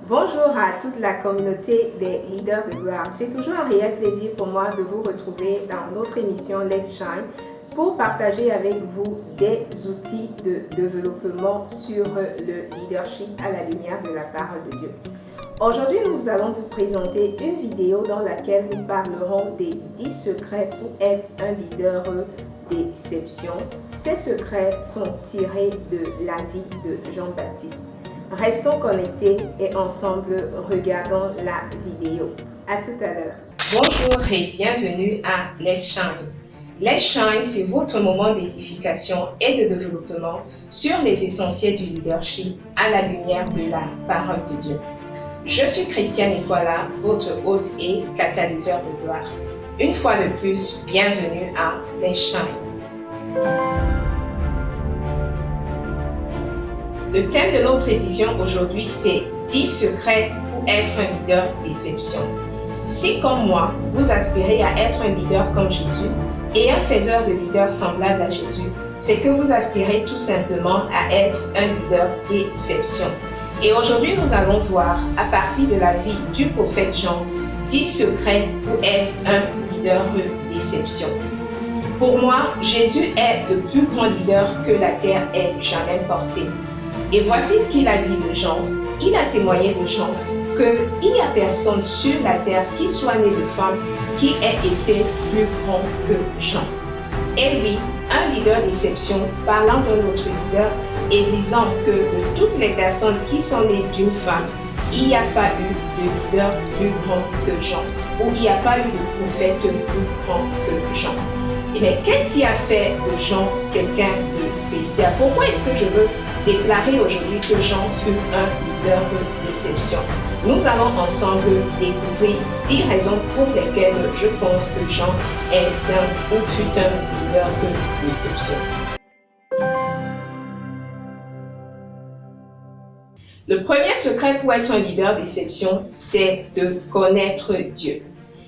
Bonjour à toute la communauté des leaders de gloire. C'est toujours un réel plaisir pour moi de vous retrouver dans notre émission Let's Shine pour partager avec vous des outils de développement sur le leadership à la lumière de la parole de Dieu. Aujourd'hui, nous allons vous présenter une vidéo dans laquelle nous parlerons des 10 secrets pour être un leader d'exception. Ces secrets sont tirés de la vie de Jean-Baptiste. Restons connectés et ensemble regardons la vidéo. À tout à l'heure. Bonjour et bienvenue à Let's Shine. Let's Shine, c'est votre moment d'édification et de développement sur les essentiels du leadership à la lumière de la parole de Dieu. Je suis Christiane Nicolas, votre hôte et catalyseur de gloire. Une fois de plus, bienvenue à Let's Shine. Le thème de notre édition aujourd'hui, c'est 10 secrets pour être un leader d'exception. Si, comme moi, vous aspirez à être un leader comme Jésus et un faiseur de leaders semblable à Jésus, c'est que vous aspirez tout simplement à être un leader d'exception. Et aujourd'hui, nous allons voir, à partir de la vie du prophète Jean, 10 secrets pour être un leader d'exception. Pour moi, Jésus est le plus grand leader que la terre ait jamais porté. Et voici ce qu'il a dit de Jean. Il a témoigné de Jean qu'il n'y a personne sur la terre qui soit né de femme qui ait été plus grand que Jean. Et lui, un leader d'exception, parlant d'un autre leader et disant que de toutes les personnes qui sont nées d'une femme, il n'y a pas eu de leader plus grand que Jean, ou il n'y a pas eu de prophète plus grand que Jean. Et bien, qu'est-ce qui a fait de Jean quelqu'un de spécial? Pourquoi est-ce que je veux déclarer aujourd'hui que Jean fut un leader d'exception? Nous allons ensemble découvrir 10 raisons pour lesquelles je pense que Jean est un ou fut un leader d'exception. Le premier secret pour être un leader d'exception, c'est de connaître Dieu.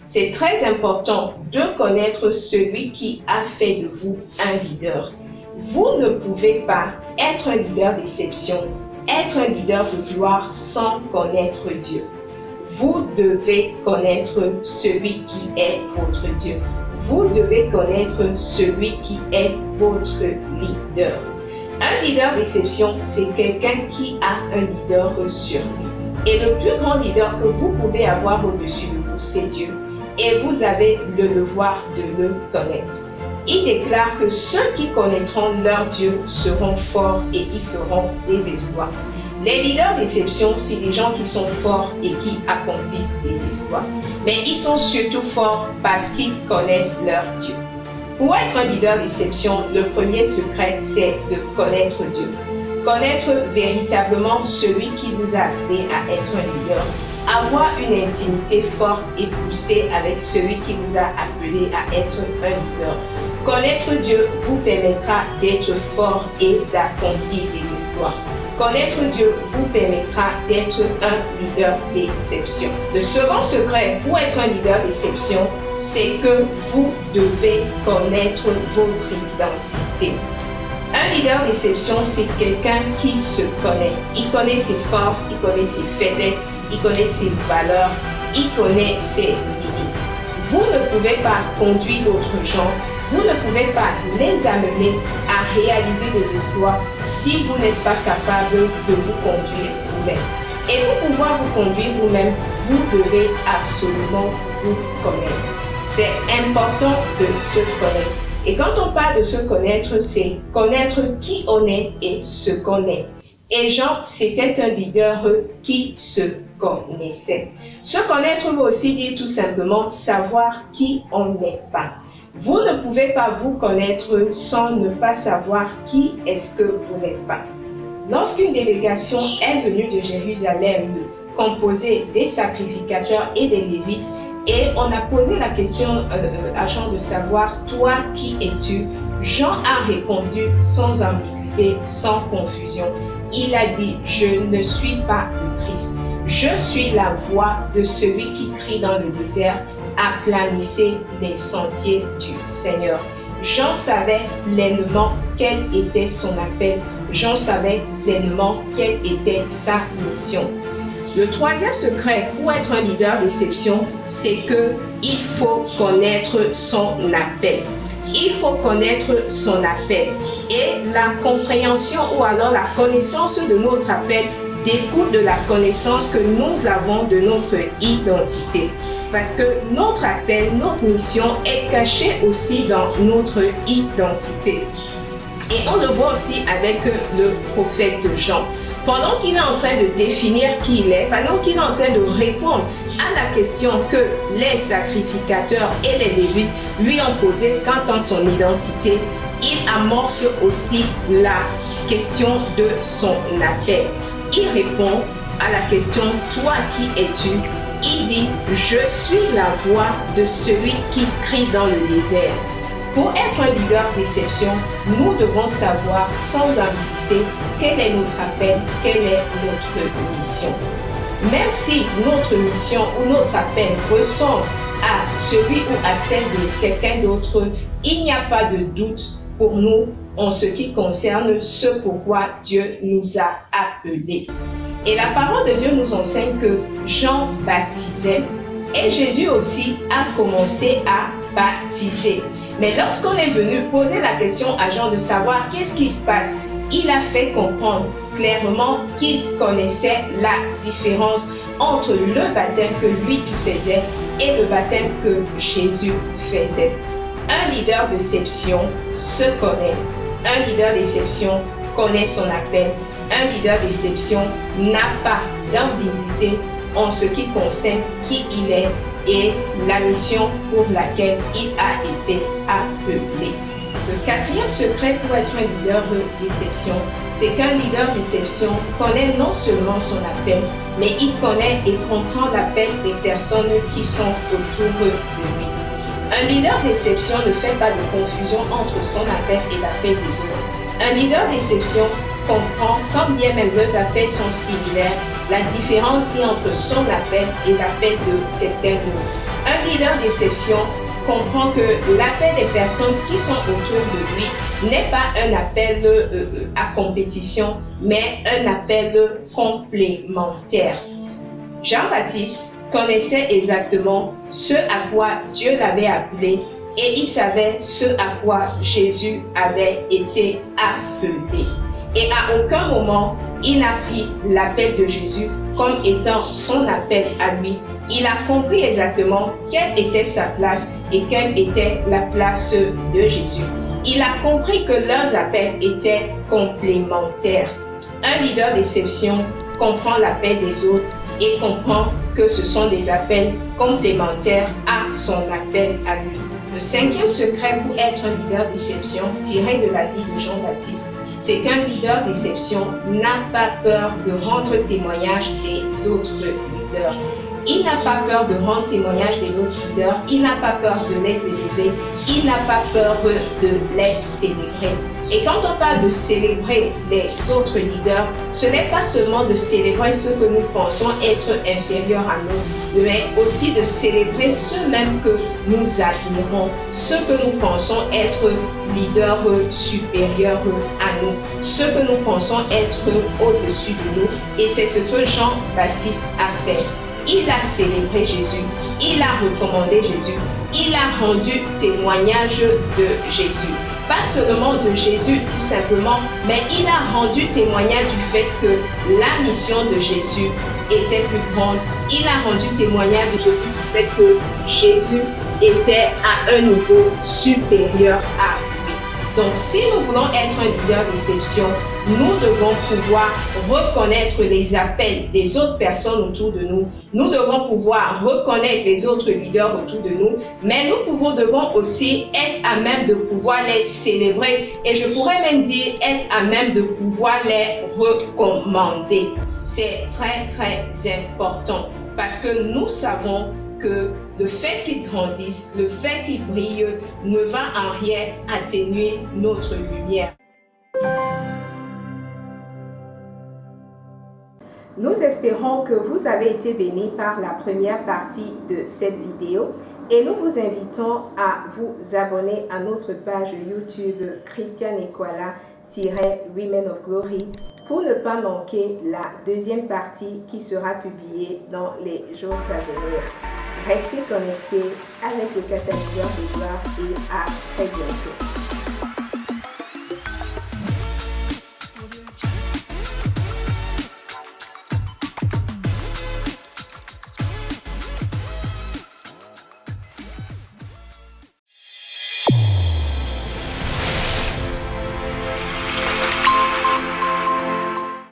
C'est très important de connaître celui qui a fait de vous un leader. Vous ne pouvez pas être un leader d'exception, être un leader de gloire sans connaître Dieu. Vous devez connaître celui qui est votre Dieu. Vous devez connaître celui qui est votre leader. Un leader d'exception, c'est quelqu'un qui a un leader sur lui. Et le plus grand leader que vous pouvez avoir au-dessus de vous, c'est Dieu. Et vous avez le devoir de le connaître. Il déclare que ceux qui connaîtront leur Dieu seront forts et ils feront des exploits. Les leaders d'exception, c'est des gens qui sont forts et qui accomplissent des exploits. Mais ils sont surtout forts parce qu'ils connaissent leur Dieu. Pour être un leader d'exception, le premier secret, c'est de connaître Dieu. Connaître véritablement celui qui vous a appelé à être un leader. Avoir une intimité forte et poussée avec celui qui vous a appelé à être un leader. Connaître Dieu vous permettra d'être fort et d'accomplir des exploits. Connaître Dieu vous permettra d'être un leader d'exception. Le second secret pour être un leader d'exception, c'est que vous devez connaître votre identité. Un leader d'exception, c'est quelqu'un qui se connaît. Il connaît ses forces, il connaît ses faiblesses, il connaît ses valeurs, il connaît ses limites. Vous ne pouvez pas conduire d'autres gens, vous ne pouvez pas les amener à réaliser des exploits si vous n'êtes pas capable de vous conduire vous-même. Et pour pouvoir vous conduire vous-même, vous devez absolument vous connaître. C'est important de se connaître. Et quand on parle de se connaître, c'est connaître qui on est et ce qu'on est. Et Jean, c'était un leader qui se connaissait. Se connaître veut aussi dire tout simplement savoir qui on n'est pas. Vous ne pouvez pas vous connaître sans ne pas savoir qui est-ce que vous n'êtes pas. Lorsqu'une délégation est venue de Jérusalem, composée des sacrificateurs et des Lévites, et on a posé la question à Jean de savoir, toi, qui es-tu? Jean a répondu sans ambiguïté, sans confusion. Il a dit, je ne suis pas le Christ. Je suis la voix de celui qui crie dans le désert, aplanissez les sentiers du Seigneur. Jean savait pleinement quel était son appel. Jean savait pleinement quelle était sa mission. Le troisième secret pour être un leader d'exception, c'est qu'il faut connaître son appel. Il faut connaître son appel. Et la compréhension ou alors la connaissance de notre appel découle de la connaissance que nous avons de notre identité. Parce que notre appel, notre mission est cachée aussi dans notre identité. Et on le voit aussi avec le prophète Jean. Pendant qu'il est en train de définir qui il est, pendant qu'il est en train de répondre à la question que les sacrificateurs et les Lévites lui ont posée quant à son identité, il amorce aussi la question de son appel. Il répond à la question « Toi qui es-tu » Il dit « Je suis la voix de celui qui crie dans le désert ». Pour être un leader d'exception, nous devons savoir sans ambiguïté quel est notre appel, quelle est notre mission. Même si notre mission ou notre appel ressemble à celui ou à celle de quelqu'un d'autre, il n'y a pas de doute pour nous en ce qui concerne ce pourquoi Dieu nous a appelés. Et la parole de Dieu nous enseigne que Jean baptisait et Jésus aussi a commencé à baptiser. Mais lorsqu'on est venu poser la question à Jean de savoir qu'est-ce qui se passe, il a fait comprendre clairement qu'il connaissait la différence entre le baptême que lui il faisait et le baptême que Jésus faisait. Un leader d'exception se connaît. Un leader d'exception connaît son appel. Un leader d'exception n'a pas d'ambiguïté en ce qui concerne qui il est et la mission pour laquelle il a été appelé. Le quatrième secret pour être un leader d'exception, c'est qu'un leader d'exception connaît non seulement son appel, mais il connaît et comprend l'appel des personnes qui sont autour de lui. Un leader d'exception ne fait pas de confusion entre son appel et l'appel des autres. Un leader d'exception comprend, quand bien même leurs appels sont similaires, la différence qu'il y a entre son appel et l'appel de quelqu'un d'autre. Un leader d'exception comprend que l'appel des personnes qui sont autour de lui n'est pas un appel à compétition, mais un appel complémentaire. Jean-Baptiste connaissait exactement ce à quoi Dieu l'avait appelé et il savait ce à quoi Jésus avait été appelé. Et à aucun moment, il n'a pris l'appel de Jésus comme étant son appel à lui. Il a compris exactement quelle était sa place et quelle était la place de Jésus. Il a compris que leurs appels étaient complémentaires. Un leader d'exception comprend l'appel des autres et comprend que ce sont des appels complémentaires à son appel à lui. Le cinquième secret pour être un leader d'exception tiré de la vie de Jean-Baptiste, c'est qu'un leader d'exception n'a pas peur de rendre témoignage des autres leaders. Il n'a pas peur de rendre témoignage des autres leaders, il n'a pas peur de les élever, il n'a pas peur de les célébrer. Et quand on parle de célébrer les autres leaders, ce n'est pas seulement de célébrer ceux que nous pensons être inférieurs à nous, mais aussi de célébrer ceux-mêmes que nous admirons, ceux que nous pensons être leaders supérieurs à nous, ceux que nous pensons être au-dessus de nous. Et c'est ce que Jean-Baptiste a fait. Il a célébré Jésus, il a recommandé Jésus, il a rendu témoignage de Jésus. Pas seulement de Jésus tout simplement, mais il a rendu témoignage du fait que la mission de Jésus était plus grande. Il a rendu témoignage de Jésus du fait que Jésus était à un niveau supérieur à lui. Donc si nous voulons être un leader d'exception, nous devons pouvoir reconnaître les appels des autres personnes autour de nous. Nous devons pouvoir reconnaître les autres leaders autour de nous, mais nous devons aussi être à même de pouvoir les célébrer et je pourrais même dire être à même de pouvoir les recommander. C'est très très important parce que nous savons que le fait qu'ils grandissent, le fait qu'ils brillent ne va en rien atténuer notre lumière. Nous espérons que vous avez été bénis par la première partie de cette vidéo et nous vous invitons à vous abonner à notre page YouTube Christiane Ekwala Women of Glory pour ne pas manquer la deuxième partie qui sera publiée dans les jours à venir. Restez connectés avec le catalyseur de gloire et à très bientôt.